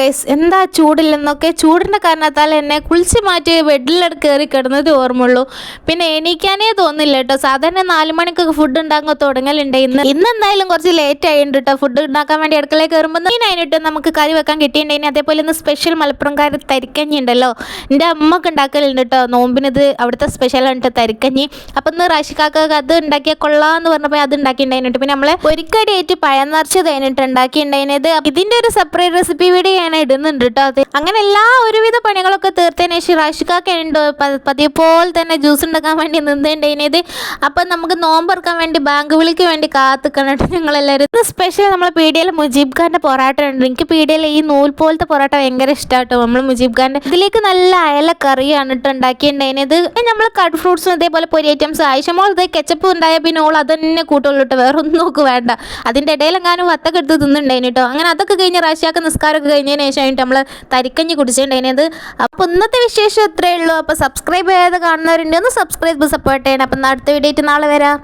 Guys, എന്താ ചൂടില്ലെന്നൊക്കെ. ചൂടിൻ്റെ കാരണത്താൽ എന്നെ കുളിച്ച് മാറ്റി ബെഡിലെടുത്ത് കയറി കിടന്നത് ഓർമ്മയുള്ളൂ. പിന്നെ എണീക്കാനേ തോന്നില്ല കേട്ടോ. സാധാരണ 4 മണിക്കൊക്കെ ഫുഡ് ഉണ്ടാക്കാൻ തുടങ്ങലുണ്ട്. ഇന്ന് എന്തായാലും കുറച്ച് ലേറ്റ് ആയിട്ടുണ്ട് കേട്ടോ. ഫുഡ് ഉണ്ടാക്കാൻ വേണ്ടി അടുക്കളയിൽ കയറുമ്പോൾ അതിനായിട്ട് നമുക്ക് കറി വെക്കാൻ കിട്ടിയിട്ടുണ്ടെങ്കിൽ അതേപോലെ ഇന്ന് സ്പെഷ്യൽ മലപ്പുറംകാർ തരിക്കഞ്ഞി ഉണ്ടല്ലോ, എൻ്റെ അമ്മക്ക് ഉണ്ടാക്കലുണ്ട് കേട്ടോ. നോമ്പിനത് അവിടുത്തെ സ്പെഷ്യലാണ് കേട്ടോ തരിക്കഞ്ഞി. അപ്പം ഇന്ന് റാഷിക്കാക്ക് അത് ഉണ്ടാക്കിയാൽ കൊള്ളാമെന്ന് പറഞ്ഞപ്പോൾ അത് ഉണ്ടാക്കിയിട്ടുണ്ടായിട്ട്. പിന്നെ നമ്മളെ ഒരിക്കടിയായിട്ട് പഴം നിറച്ച് തേനിട്ട് ഉണ്ടാക്കിയിട്ടുണ്ടായിരുന്നത്. ഇതിൻ്റെ ഒരു സെപ്പറേറ്റ് റെസിപ്പി വീഡിയോ ഞാൻ ഇടുന്നുണ്ട് കേട്ടോ. അത് അങ്ങനെ എല്ലാ ഒരുവിധ പണികളൊക്കെ തീർത്തതിന് ശേഷം റാഷിക്കാക്കുണ്ട് പതിയെ പോലെ തന്നെ ജ്യൂസ് ഉണ്ടാക്കാൻ വേണ്ടി നിന്നിട്ടുണ്ടായിരുന്നത്. അപ്പം നമുക്ക് നോമ്പെടുക്കാൻ വേണ്ടി ബാങ്ക് വിളിക്ക് വേണ്ടി കാത്തിക്കണിട്ട് ഞങ്ങളെല്ലാവരും. ഇത് സ്പെഷ്യൽ നമ്മളെ പീടികയിൽ മുജീബ് ഖാൻ്റെ പൊറാട്ട ഉണ്ട്. എനിക്ക് പീടികയിൽ ഈ നൂൽ പോലത്തെ പൊറാട്ട ഭയങ്കര ഇഷ്ടമാട്ടോ. നമ്മൾ മുജീബ് ഖാൻ്റെ ഇതിലേക്ക് നല്ല അയല കറിയാണ് ഇട്ട് ഉണ്ടാക്കിയിട്ടുണ്ടായിരുന്നത്. നമ്മൾ കട്ട് ഫ്രൂട്ട്സും ഇതേപോലെ പൊരി ഐറ്റംസ് ആവശ്യമോ ഇത് കെച്ചപ്പ് ഉണ്ടായ പിന്നെ ഓൾ അതന്നെ കൂട്ടുള്ളൂ കേട്ടോ. വേറെ ഒന്നും നോക്ക് വേണ്ട. അതിൻ്റെ ഇടയിലെങ്ങാനും വത്തൊക്കെ എടുത്ത് തിന്നുണ്ടായിരുന്നു കേട്ടോ. അങ്ങനെ അതൊക്കെ കഴിഞ്ഞ് റാഷിയാക്ക് നിസ്കാരമൊക്കെ കഴിഞ്ഞതിന് ശേഷമായിട്ട് നമ്മൾ തരിക്കഞ്ഞി കുടിച്ചിട്ടുണ്ടായിരുന്നത്. അപ്പോൾ ഇന്നത്തെ വിശേഷം ഇത്രയേ ഉള്ളൂ. അപ്പോൾ സബ്സ്ക്രൈബ് ചെയ്യാതെ കാണുന്നവരുണ്ട് ഒന്ന് സബ്സ്ക്രൈബ് സപ്പോർട്ട് ചെയ്യണം. അപ്പം അടുത്ത വീഡിയോ ആയിട്ട് നാളെ വരാം.